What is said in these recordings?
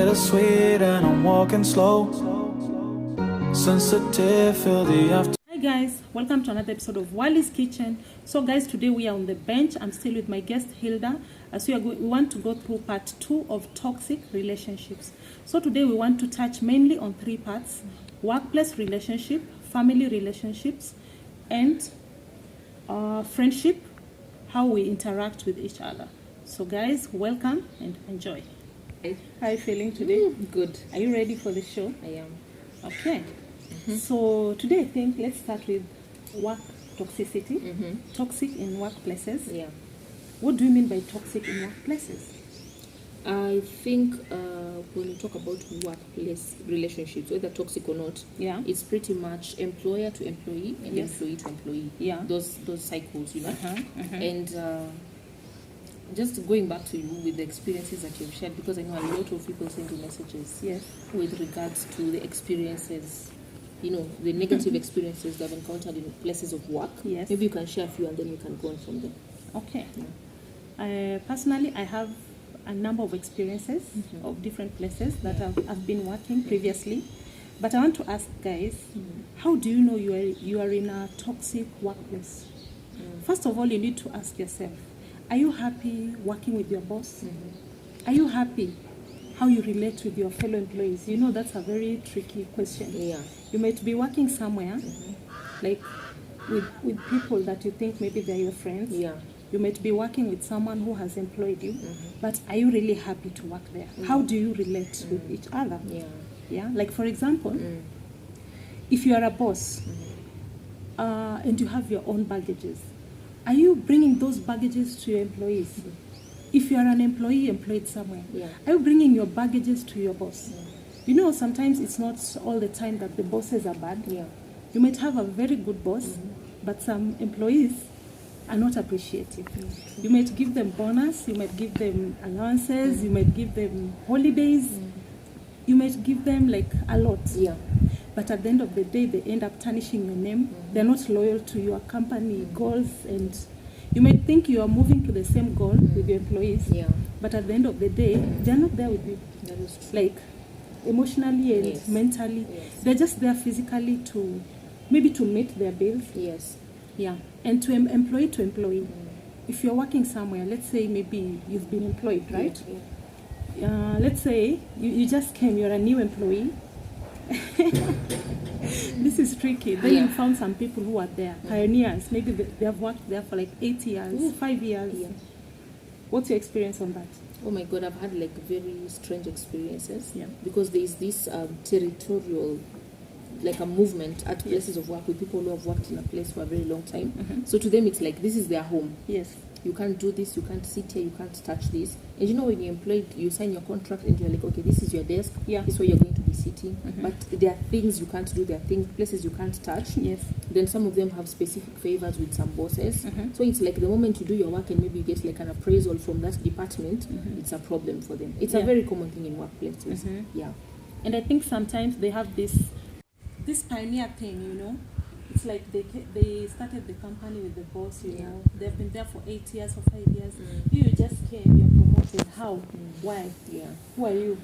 bittersweet and I'm walking slow. Sensitive, feel the after. Hi guys, welcome to another episode of Wally's Kitchen. So guys, today we are on the bench. I'm still with my guest Hilda, as we want to go through part 2 of toxic relationships. So today we want to touch mainly on 3 parts: workplace relationship, family relationships, and friendship, how we interact with each other. So guys, welcome and enjoy. How are you feeling today? Good. Are you ready for the show? I am. Okay. So today I think let's start with work toxicity. Toxic in workplaces. Yeah. What do you mean by toxic in workplaces? I think when you talk about workplace relationships, whether toxic or not, Yeah. it's pretty much employer to employee and Yes. employee to employee. Yeah. Those cycles, you know. And just going back to you with the experiences that you've shared, because I know a lot of people send you messages Yes. with regards to the experiences, you know, the negative experiences they've encountered in places of work. Yes. Maybe you can share a few and then we can go on from there. Okay. Personally, I have a number of experiences of different places that I've been working previously. But I want to ask guys, how do you know you are in a toxic workplace? First of all, you need to ask yourself, are you happy working with your boss? Are you happy how you relate with your fellow employees? You know, that's a very tricky question. Yeah. You might be working somewhere, like with people that you think maybe they're your friends. Yeah. You might be working with someone who has employed you, but are you really happy to work there? How do you relate with each other? Yeah. Yeah, like for example, if you are a boss and you have your own baggages, are you bringing those baggages to your employees? If you are an employee employed somewhere, are you bringing your baggages to your boss? You know, sometimes it's not all the time that the bosses are bad. Yeah. You might have a very good boss, but some employees are not appreciative. You might give them bonus, you might give them allowances, you might give them holidays, you might give them like a lot. Yeah. But at the end of the day, they end up tarnishing your name. They're not loyal to your company goals, and you might think you are moving to the same goal with your employees. Yeah. But at the end of the day, they're not there with you. That is true. Like emotionally and Yes. mentally. Yes. They're just there physically to maybe to meet their bills. Yes. Yeah. And to employee to employee. If you're working somewhere, let's say maybe you've been employed, right? Yeah. Let's say you just came, you're a new employee. This is tricky. Then you found some people who are there, pioneers. Maybe they have worked there for like 8 years, 5 years. Yeah. What's your experience on that? Oh my God, I've had like very strange experiences. Yeah. Because there is this territorial, like a movement at places of work with people who have worked in a place for a very long time. So to them, it's like this is their home. Yes. You can't do this, you can't sit here, you can't touch this. And you know, when you're employed, you sign your contract and you're like, okay, this is your desk, Yeah. this is where you're going to be sitting. But there are things you can't do, there are places you can't touch. Yes. Then some of them have specific favors with some bosses. So it's like the moment you do your work and maybe you get like an appraisal from that department, it's a problem for them. It's a very common thing in workplaces. Yeah. And I think sometimes they have this pioneer thing, you know. It's like they started the company with the boss, you know. They've been there for 8 years or 5 years. You just came, you're promoted. How? Why? Yeah. Who are you?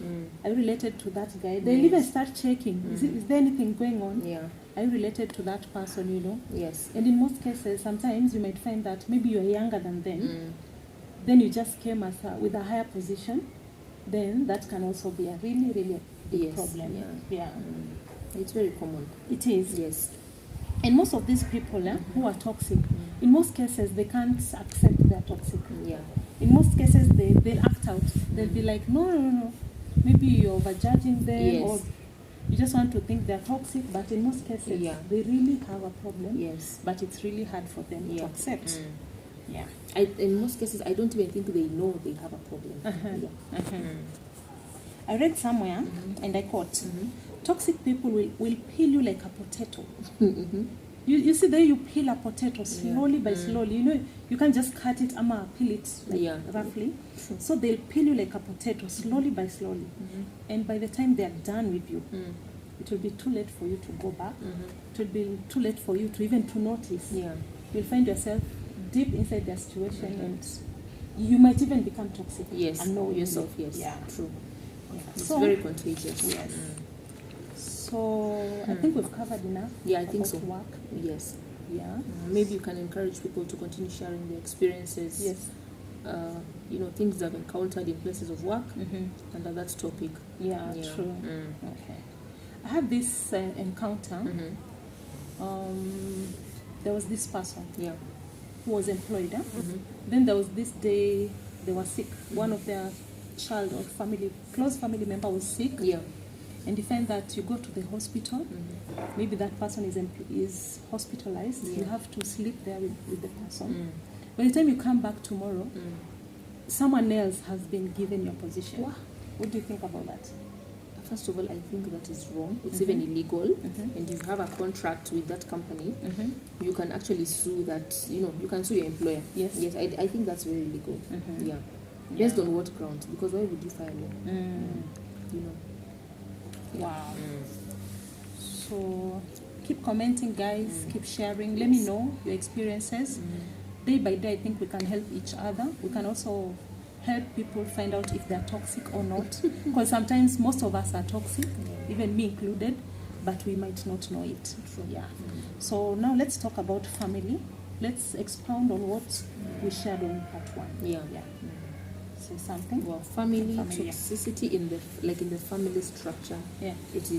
Are you related to that guy? They'll even start checking. Is there anything going on? Yeah. Are you related to that person, you know? Yes. And in most cases, sometimes you might find that maybe you're younger than them. Then you just came with a higher position. Then that can also be a really, really big problem. Yeah. It's very common. It is. Yes. And most of these people who are toxic, in most cases, they can't accept they're toxic. Yeah. In most cases, they'll act out. They'll be like, no. Maybe you're overjudging them, or you just want to think they're toxic. But in most cases, they really have a problem. Yes. But it's really hard for them to accept. Yeah. In most cases, I don't even think they know they have a problem. I read somewhere, and I quote, toxic people will peel you like a potato. You see there you peel a potato slowly by slowly. You know, you can't just cut it or peel it like roughly. So they'll peel you like a potato slowly by slowly. And by the time they're done with you, it will be too late for you to go back. It will be too late for you to even to notice. You'll find yourself deep inside their situation, and you might even become toxic. Yes. And know yourself. Yes. Yeah. True. It's So- very contagious. Yes. So I think we've covered enough. Yeah, I think about so. Work. Yes. Yeah. Maybe you can encourage people to continue sharing their experiences. Yes. Things they've encountered in places of work Mm-hmm. under that topic. Yeah, Yeah. true. Mm. Okay. I had this encounter. Mm-hmm. There was this person Yeah. who was employed. Mm-hmm. Then there was this day they were sick. One of their child or close family member was sick. Yeah. And you find that you go to the hospital, Mm-hmm. maybe that person is hospitalized. Yeah. You have to sleep there with the person. Mm. By the time you come back tomorrow, Mm. someone else has been given your position. Wow. What do you think about that? First of all, I think that is wrong. It's Mhm. even illegal. Mhm. And you have a contract with that company, Mm-hmm. you can actually sue that, you can sue your employer. Yes. Yes, I think that's very illegal. Mhm. Yeah. Based on what grounds? Because why would you fire me? Mm. You know. Wow. Mm. So keep commenting, guys. Mm. Keep sharing. Let me know your experiences. Mm. Day by day, I think we can help each other. We can also help people find out if they're toxic or not. Because sometimes most of us are toxic, even me included, but we might not know it. True. Yeah. So now let's talk about family. Let's expound on what we shared on part 1. Yeah. Yeah. Say something. Well, family Family, yeah. toxicity in the family structure. Yeah. It's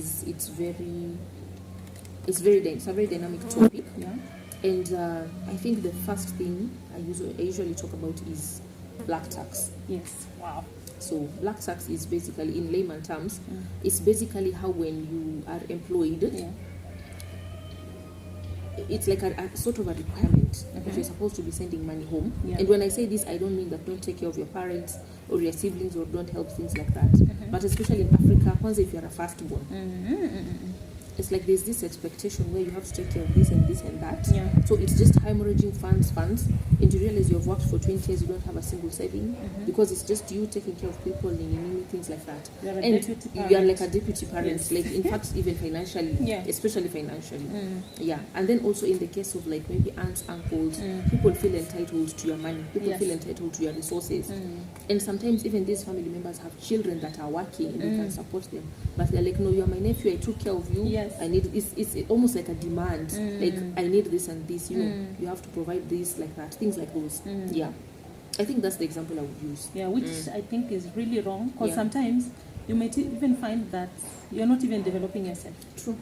a very dynamic topic. Yeah. And I think the first thing I usually talk about is black tax. Yes. Wow. So black tax is basically, in layman terms, Mm. it's basically how when you are employed, Yeah. it's like a sort of a requirement that Mhm. you're supposed to be sending money home. Yeah. And when I say this, I don't mean that don't take care of your parents or your siblings or don't help, things like that. Mhm. But especially in Africa, once if you're a firstborn, Mm-hmm. it's like there's this expectation where you have to take care of this and this and that. Yeah. So it's just hemorrhaging funds, and you realize you've worked for 20 years, you don't have a single saving, Mhm. because it's just you taking care of people, things like that. You're a And deputy you are parent. like a deputy parent, Yes. like in fact even financially, Yeah. especially financially. Mm. Yeah, and then also in the case of like maybe aunts, uncles, Mm. people feel entitled to your money, people Yes. feel entitled to your resources. Mm. And sometimes even these family members have children that are working and you can Mm. support them. But they're like, no, you're my nephew, I took care of you. Yes. I need it's almost like a demand. Mm. Like I need this and this, Mm. you have to provide this, like that. Things like those. Mm. Yeah. I think that's the example I would use. Yeah, which Mm. I think is really wrong, because Yeah. sometimes you might even find that you're not even developing yourself. True.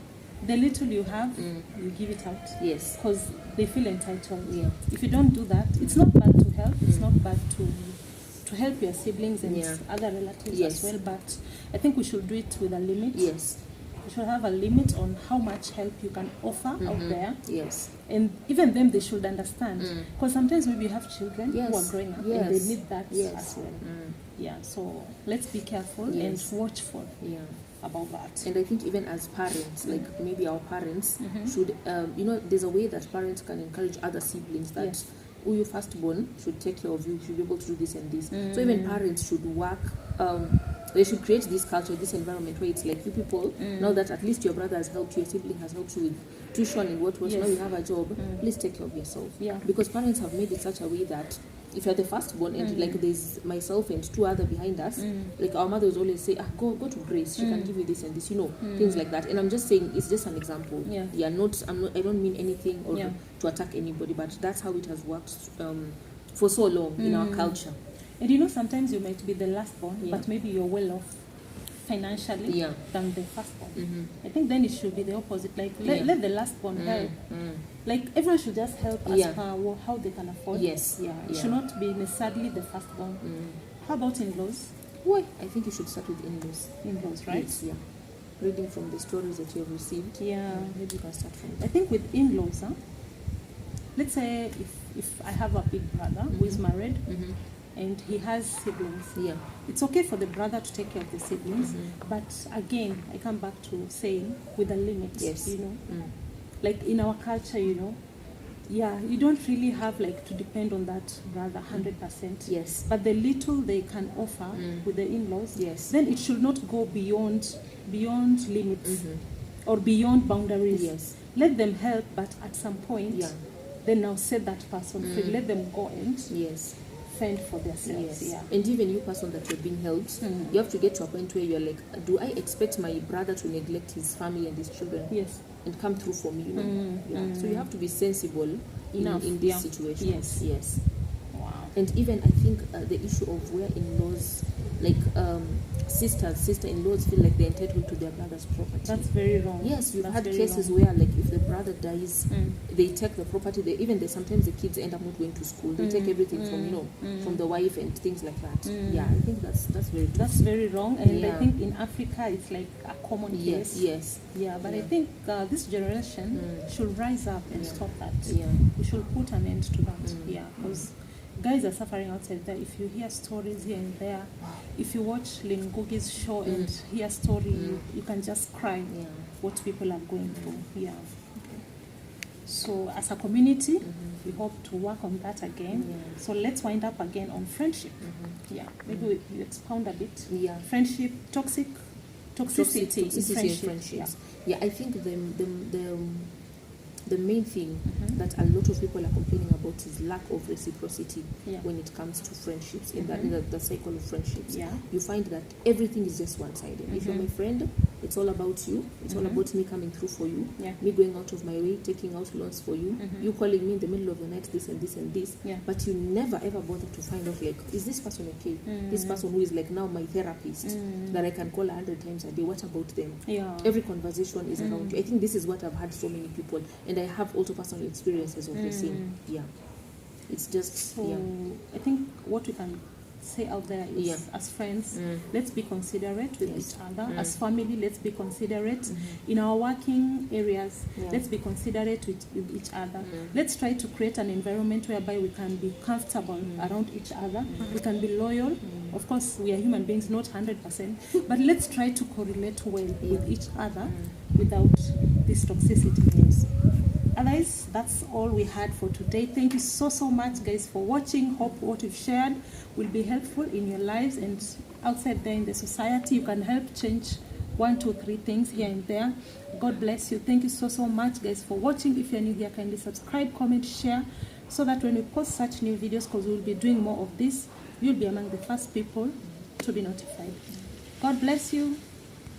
The little you have, Mm. you give it out, Yes. because they feel entitled. Yeah. If you don't do that, it's not bad to help. It's not bad to help your siblings and Yeah. other relatives Yes. as well. But I think we should do it with a limit. Yes. We should have a limit on how much help you can offer out Mhm. there. Yes. And even them, they should understand. Mm. Because sometimes maybe you have children who Yes. are growing up and Yes. they need that Yes. as well. Mm. Yeah, so let's be careful Yes. and watchful Yeah. about that. And I think even as parents, like maybe our parents should, there's a way that parents can encourage other siblings that Yes. who you firstborn should take care of you, should be able to do this and this. So Mm. even parents should work, they should create this culture, this environment where it's like you people, now that at least your brother has helped you, your sibling has helped you with tuition and what, Yes. now you have a job, Mm. please take care of yourself. Yeah. Because parents have made it such a way that if you're the firstborn and like there's myself and 2 other behind us, like our mothers always say, go to Grace, she can give you this and this, things like that. And I'm just saying it's just an example. Yeah. I don't mean anything or Yeah. to attack anybody, but that's how it has worked for so long in our culture. And sometimes you might be the last born, Yeah. but maybe you're well off financially Yeah. than the firstborn. Mhm. I think then it should be the opposite. Like Yeah. let the last born help. Mm. Like everyone should just help as Yeah. per how they can afford. Yes. Yeah. It Yeah. should not be necessarily the firstborn. How about in-laws? Why? I think you should start with in-laws. In-laws, right? Yes, yeah. Reading from the stories that you have received. Yeah. Maybe you can start from I there. think with in-laws, let's say if I have a big brother who is married and he has siblings, Yeah. it's okay for the brother to take care of the siblings, but again, I come back to saying with a limit. Yes. Mm. Like in our culture, yeah, you don't really have like to depend on that brother 100%. Yes. But the little they can offer with the in-laws, Yes. then it should not go beyond limits or beyond boundaries. Yes. Let them help, but at some point, Yeah. then now set that person free. Let them go and Yes. fend for themselves. Yes. Yeah. And even you person that you're being helped, you have to get to a point where you're like, do I expect my brother to neglect his family and his children Yes. and come through for me? You know? Yeah. So you have to be sensible Enough. in this Yeah. situation. Yes. Yes. Wow. And even I think the issue of where in-laws, like sister-in-laws feel like they're entitled to their brother's property. That's very wrong. Yes, you've That's had very cases wrong. where, like, if the brother dies, they take the property. Sometimes the kids end up not going to school. They take everything from from the wife and things like that. Yeah, I think that's very That's very wrong, and I Yeah. think in Africa it's like a common case. Yes. Yeah, but I Yeah. think this generation should rise up and Yeah. stop that. Yeah. We should put an end to that. Yeah, because guys are suffering outside there. If you hear stories here and there, if you watch Lynn Ngugi's show and hear story, you can just cry Yeah. what people are going through. Yeah. So as a community, we hope to work on that again. Yeah. So let's wind up again on friendship. Yeah, maybe you expound a bit. Yeah. Friendship, toxicity in Toxicity in friendship. friendships. Yeah, I think the main thing that a lot of people are complaining about is lack of reciprocity Yeah. when it comes to friendships, in the cycle of friendships. Yeah. You find that everything is just one-sided. If you're my friend, it's all about you. It's all about me coming through for you, Yeah. me going out of my way, taking out loans for you, you calling me in the middle of the night, this and this and this. Yeah. But you never ever bother to find out, like, is this person okay? This person who is like now my therapist that I can call 100 times a day, what about them? Yeah. Every conversation is around you. I think this is what I've had so many people, and I have also personal experiences of the same. Yeah, it's just So yeah. I think what we can say out there is, Yeah. as friends, let's be considerate with Yes. each other. As family, let's be considerate. In our working areas, Yeah. let's be considerate with each other. Let's try to create an environment whereby we can be comfortable around each other. We can be loyal. Of course, we are human beings, not 100%, but let's try to correlate well with each other without this toxicity. Yes. Otherwise, that's all we had for today. Thank you so much, guys, for watching. Hope what we've shared will be helpful in your lives and outside there in the society. You can help change 1, 2, 3 things here and there. God bless you. Thank you so much, guys, for watching. If you're new here, kindly subscribe, comment, share, so that when we post such new videos, because we'll be doing more of this, you'll be among the first people to be notified. God bless you.